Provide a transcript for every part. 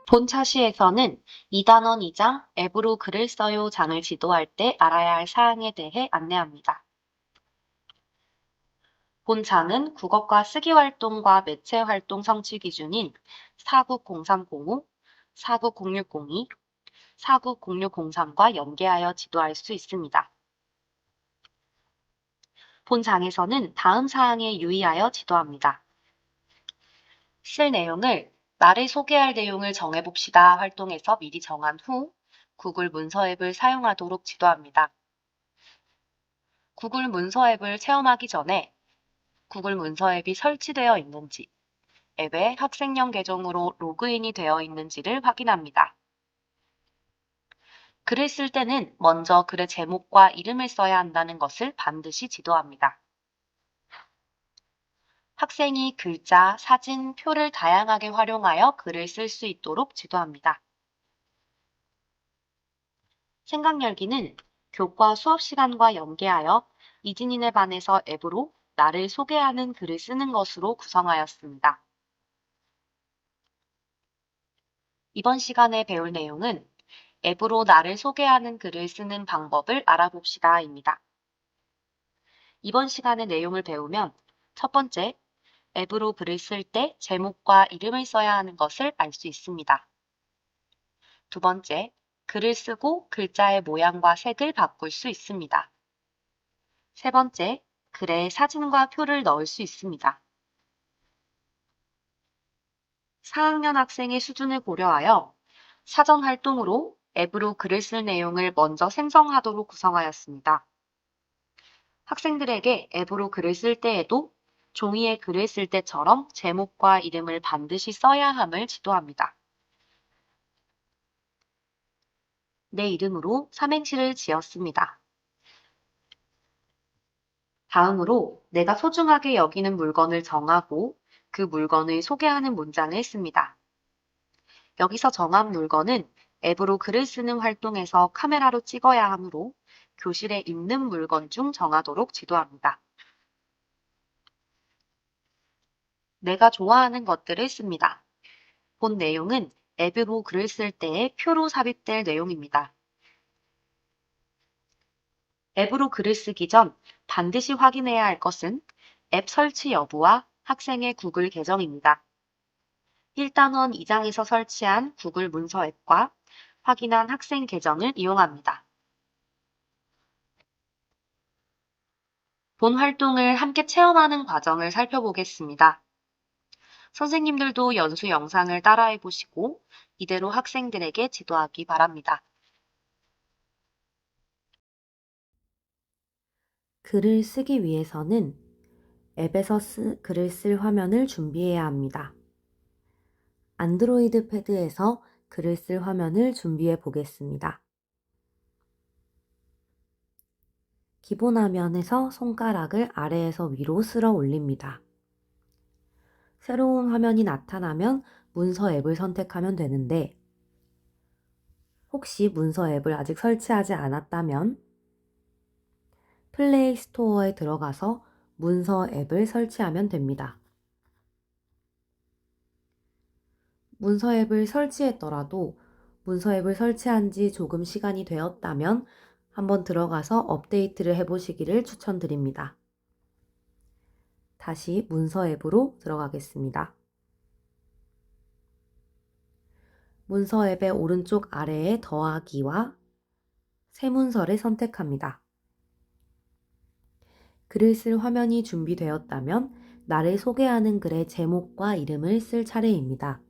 본 차시에서는 2단원 2장 앱으로 글을 써요 장을 지도할 때 알아야 할 사항에 대해 안내합니다. 본 장은 국어과 쓰기 활동과 매체 활동 성취 기준인 4903005, 4906002, 4906003과 연계하여 지도할 수 있습니다. 본 장에서는 다음 사항에 유의하여 지도합니다. 쓸 내용을 나를 소개할 내용을 정해봅시다 활동에서 미리 정한 후 구글 문서 앱을 사용하도록 지도합니다. 구글 문서 앱을 체험하기 전에 구글 문서 앱이 설치되어 있는지, 앱에 학생용 계정으로 로그인이 되어 있는지를 확인합니다. 글을 쓸 때는 먼저 글의 제목과 이름을 써야 한다는 것을 반드시 지도합니다. 학생이 글자, 사진, 표를 다양하게 활용하여 글을 쓸 수 있도록 지도합니다. 생각열기는 교과 수업 시간과 연계하여 이진인의 반에서 앱으로 나를 소개하는 글을 쓰는 것으로 구성하였습니다. 이번 시간에 배울 내용은 앱으로 나를 소개하는 글을 쓰는 방법을 알아봅시다입니다. 이번 시간의 내용을 배우면 첫 번째, 앱으로 글을 쓸 때 제목과 이름을 써야 하는 것을 알 수 있습니다. 두 번째, 글을 쓰고 글자의 모양과 색을 바꿀 수 있습니다. 세 번째, 글에 사진과 표를 넣을 수 있습니다. 4학년 학생의 수준을 고려하여 사전 활동으로 앱으로 글을 쓸 내용을 먼저 생성하도록 구성하였습니다. 학생들에게 앱으로 글을 쓸 때에도 종이에 글을 쓸 때처럼 제목과 이름을 반드시 써야 함을 지도합니다. 내 이름으로 삼행시를 지었습니다. 다음으로 내가 소중하게 여기는 물건을 정하고 그 물건을 소개하는 문장을 씁니다. 여기서 정한 물건은 앱으로 글을 쓰는 활동에서 카메라로 찍어야 하므로 교실에 있는 물건 중 정하도록 지도합니다. 내가 좋아하는 것들을 씁니다. 본 내용은 앱으로 글을 쓸 때의 표로 삽입될 내용입니다. 앱으로 글을 쓰기 전 반드시 확인해야 할 것은 앱 설치 여부와 학생의 구글 계정입니다. 1단원 2장에서 설치한 구글 문서 앱과 확인한 학생 계정을 이용합니다. 본 활동을 함께 체험하는 과정을 살펴보겠습니다. 선생님들도 연수 영상을 따라해 보시고 이대로 학생들에게 지도하기 바랍니다. 글을 쓰기 위해서는 앱에서 글을 쓸 화면을 준비해야 합니다. 안드로이드 패드에서 글을 쓸 화면을 준비해 보겠습니다. 기본 화면에서 손가락을 아래에서 위로 쓸어 올립니다. 새로운 화면이 나타나면 문서 앱을 선택하면 되는데 혹시 문서 앱을 아직 설치하지 않았다면 플레이 스토어에 들어가서 문서 앱을 설치하면 됩니다. 문서 앱을 설치했더라도 문서 앱을 설치한 지 조금 시간이 되었다면 한번 들어가서 업데이트를 해보시기를 추천드립니다. 다시 문서 앱으로 들어가겠습니다. 문서 앱의 오른쪽 아래에 더하기와 새 문서를 선택합니다. 글을 쓸 화면이 준비되었다면 나를 소개하는 글의 제목과 이름을 쓸 차례입니다.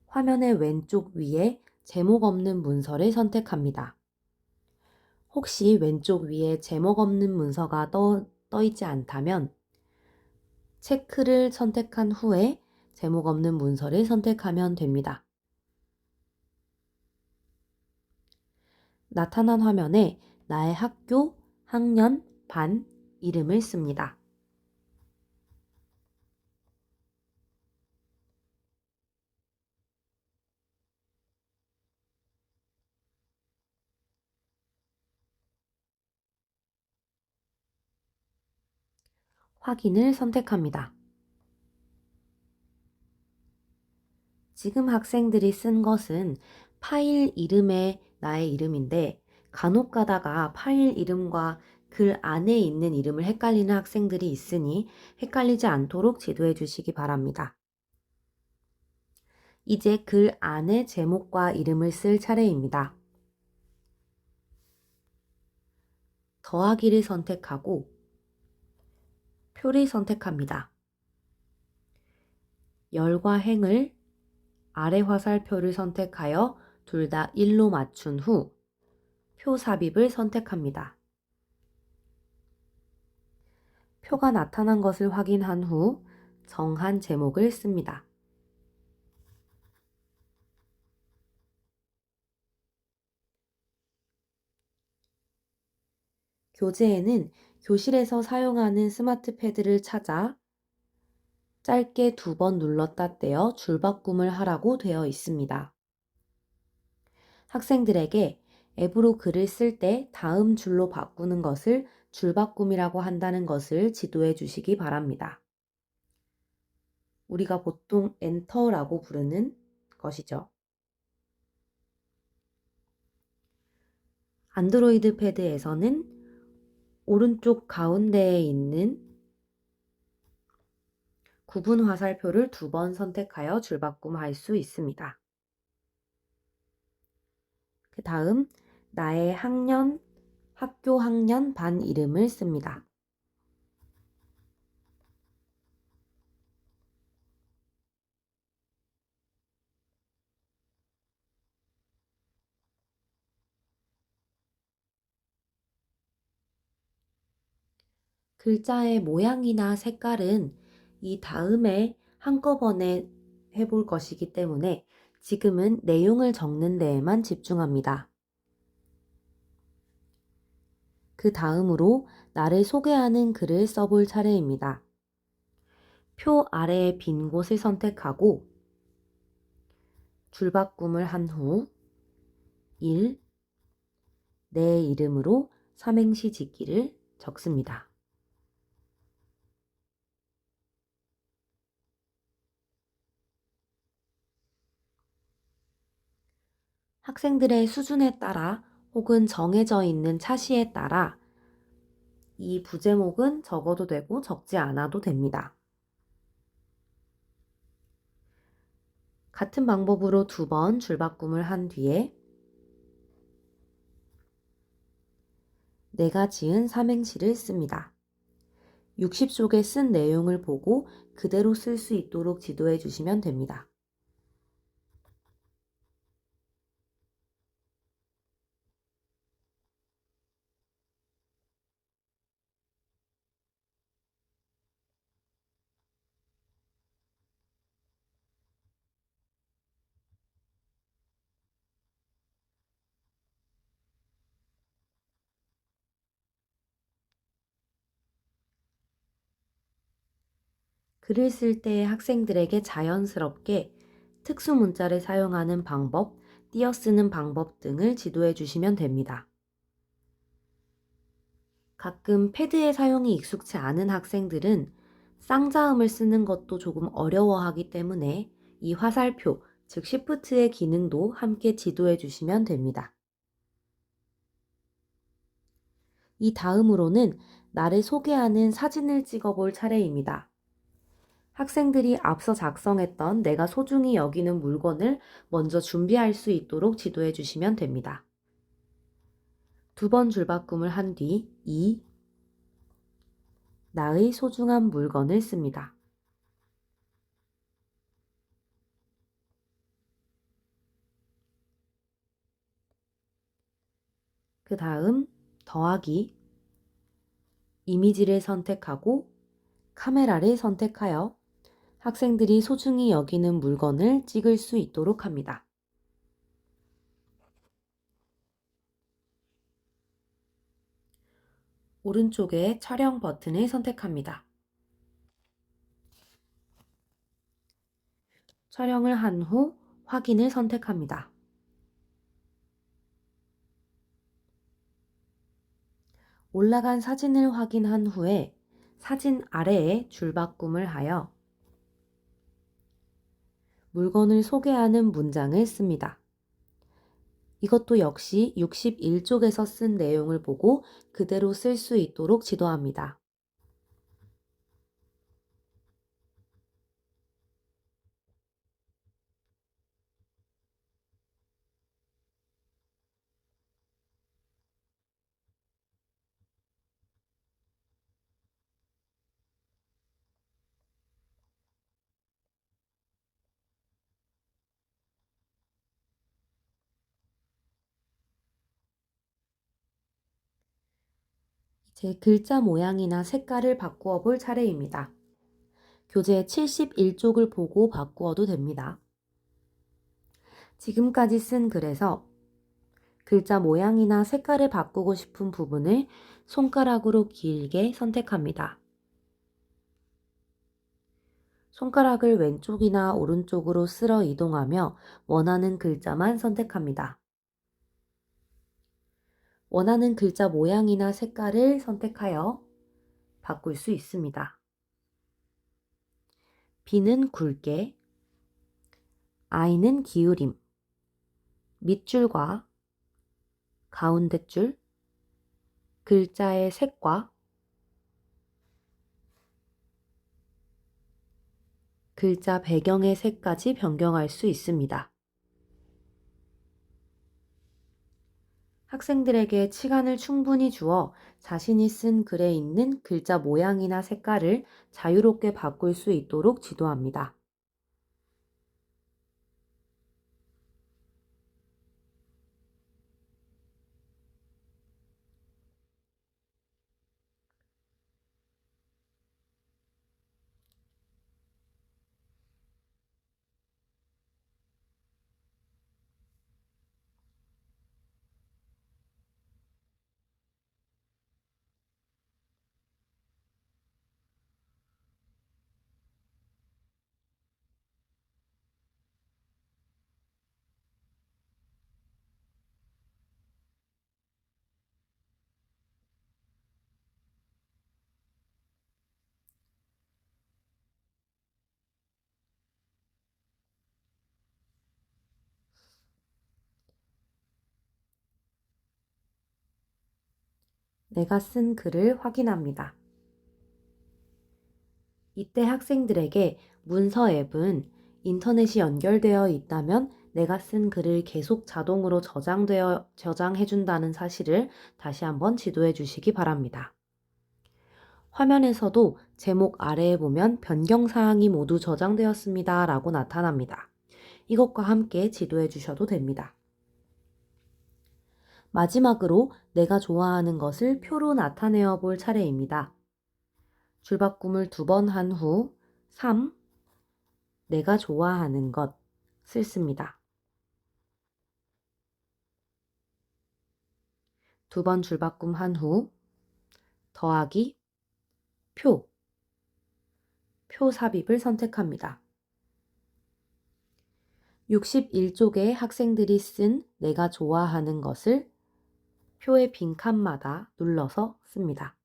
화면의 왼쪽 위에 제목 없는 문서를 선택합니다. 혹시 왼쪽 위에 제목 없는 문서가 떠 있지 않다면 체크를 선택한 후에 제목 없는 문서를 선택하면 됩니다. 나타난 화면에 나의 학교, 학년, 반, 이름을 씁니다. 확인을 선택합니다. 지금 학생들이 쓴 것은 파일 이름에 나의 이름인데 간혹 가다가 파일 이름과 글 안에 있는 이름을 헷갈리는 학생들이 있으니 헷갈리지 않도록 지도해 주시기 바랍니다. 이제 글 안에 제목과 이름을 쓸 차례입니다. 더하기를 선택하고 표를 선택합니다. 열과 행을 아래 화살표를 선택하여 둘 다 1로 맞춘 후 표 삽입을 선택합니다. 표가 나타난 것을 확인한 후 정한 제목을 씁니다. 교재에는 교실에서 사용하는 스마트 패드를 찾아 짧게 2번 눌렀다 떼어 줄바꿈을 하라고 되어 있습니다. 학생들에게 앱으로 글을 쓸 때 다음 줄로 바꾸는 것을 줄바꿈이라고 한다는 것을 지도해 주시기 바랍니다. 우리가 보통 엔터라고 부르는 것이죠. 안드로이드 패드에서는 오른쪽 가운데에 있는 구분 화살표를 2번 선택하여 줄바꿈할 수 있습니다. 그 다음 나의 학년, 학교 학년 반 이름을 씁니다. 글자의 모양이나 색깔은 이 다음에 한꺼번에 해볼 것이기 때문에 지금은 내용을 적는 데에만 집중합니다. 그 다음으로 나를 소개하는 글을 써볼 차례입니다. 표 아래의 빈 곳을 선택하고 줄바꿈을 한 후 1. 내 이름으로 삼행시 짓기를 적습니다. 학생들의 수준에 따라 혹은 정해져 있는 차시에 따라 이 부제목은 적어도 되고 적지 않아도 됩니다. 같은 방법으로 2번 줄바꿈을 한 뒤에 내가 지은 삼행시를 씁니다. 60쪽에 쓴 내용을 보고 그대로 쓸 수 있도록 지도해 주시면 됩니다. 글을 쓸 때 학생들에게 자연스럽게 특수 문자를 사용하는 방법, 띄어쓰는 방법 등을 지도해 주시면 됩니다. 가끔 패드의 사용이 익숙치 않은 학생들은 쌍자음을 쓰는 것도 조금 어려워하기 때문에 이 화살표, 즉 Shift의 기능도 함께 지도해 주시면 됩니다. 이 다음으로는 나를 소개하는 사진을 찍어볼 차례입니다. 학생들이 앞서 작성했던 내가 소중히 여기는 물건을 먼저 준비할 수 있도록 지도해 주시면 됩니다. 2번 줄바꿈을 한 뒤 2. 나의 소중한 물건을 씁니다. 그 다음 더하기 이미지를 선택하고 카메라를 선택하여 학생들이 소중히 여기는 물건을 찍을 수 있도록 합니다. 오른쪽에 촬영 버튼을 선택합니다. 촬영을 한 후 확인을 선택합니다. 올라간 사진을 확인한 후에 사진 아래에 줄바꿈을 하여 물건을 소개하는 문장을 씁니다. 이것도 역시 61쪽에서 쓴 내용을 보고 그대로 쓸 수 있도록 지도합니다. 이제 글자 모양이나 색깔을 바꾸어 볼 차례입니다. 교재 71쪽을 보고 바꾸어도 됩니다. 지금까지 쓴 글에서 글자 모양이나 색깔을 바꾸고 싶은 부분을 손가락으로 길게 선택합니다. 손가락을 왼쪽이나 오른쪽으로 쓸어 이동하며 원하는 글자만 선택합니다. 원하는 글자 모양이나 색깔을 선택하여 바꿀 수 있습니다. B는 굵게, I는 기울임, 밑줄과 가운데 줄, 글자의 색과 글자 배경의 색까지 변경할 수 있습니다. 학생들에게 시간을 충분히 주어 자신이 쓴 글에 있는 글자 모양이나 색깔을 자유롭게 바꿀 수 있도록 지도합니다. 내가 쓴 글을 확인합니다. 이때 학생들에게 문서 앱은 인터넷이 연결되어 있다면 내가 쓴 글을 계속 자동으로 저장해준다는 사실을 다시 한번 지도해 주시기 바랍니다. 화면에서도 제목 아래에 보면 변경사항이 모두 저장되었습니다 라고 나타납니다. 이것과 함께 지도해 주셔도 됩니다. 마지막으로 내가 좋아하는 것을 표로 나타내어 볼 차례입니다. 줄바꿈을 2번 한 후 3. 내가 좋아하는 것 쓸습니다. 2번 줄바꿈 한 후 더하기 표 삽입을 선택합니다. 61쪽에 학생들이 쓴 내가 좋아하는 것을 표의 빈칸마다 눌러서 씁니다.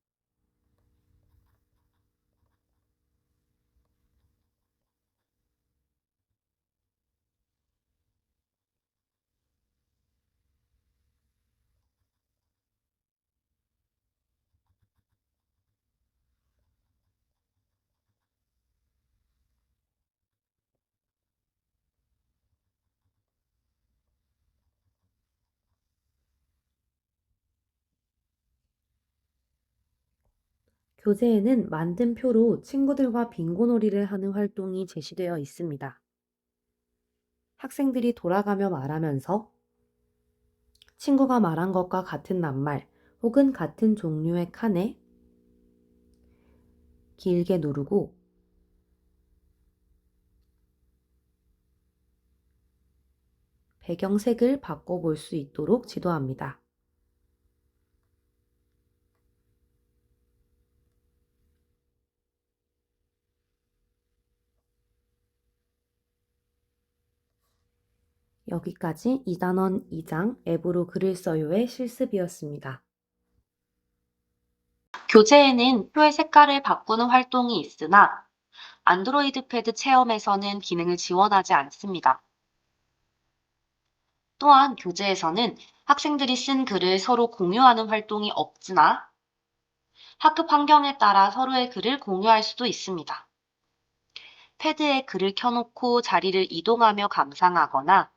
교재에는 만든 표로 친구들과 빙고놀이를 하는 활동이 제시되어 있습니다. 학생들이 돌아가며 말하면서 친구가 말한 것과 같은 낱말 혹은 같은 종류의 칸에 길게 누르고 배경색을 바꿔볼 수 있도록 지도합니다. 여기까지 2단원 2장 앱으로 글을 써요의 실습이었습니다. 교재에는 표의 색깔을 바꾸는 활동이 있으나 안드로이드 패드 체험에서는 기능을 지원하지 않습니다. 또한 교재에서는 학생들이 쓴 글을 서로 공유하는 활동이 없으나 학급 환경에 따라 서로의 글을 공유할 수도 있습니다. 패드에 글을 켜놓고 자리를 이동하며 감상하거나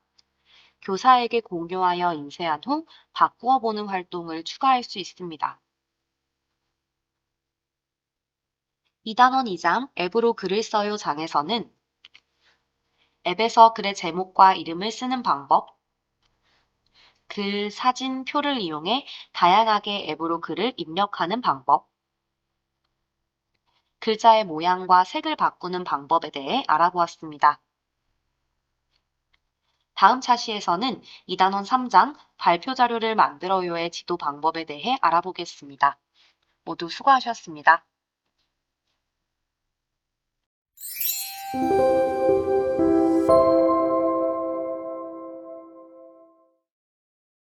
교사에게 공유하여 인쇄한 후 바꾸어 보는 활동을 추가할 수 있습니다. 2단원 2장 앱으로 글을 써요 장에서는 앱에서 글의 제목과 이름을 쓰는 방법, 글, 사진, 표를 이용해 다양하게 앱으로 글을 입력하는 방법, 글자의 모양과 색을 바꾸는 방법에 대해 알아보았습니다. 다음 차시에서는 2단원 3장 발표 자료를 만들어요의 지도 방법에 대해 알아보겠습니다. 모두 수고하셨습니다.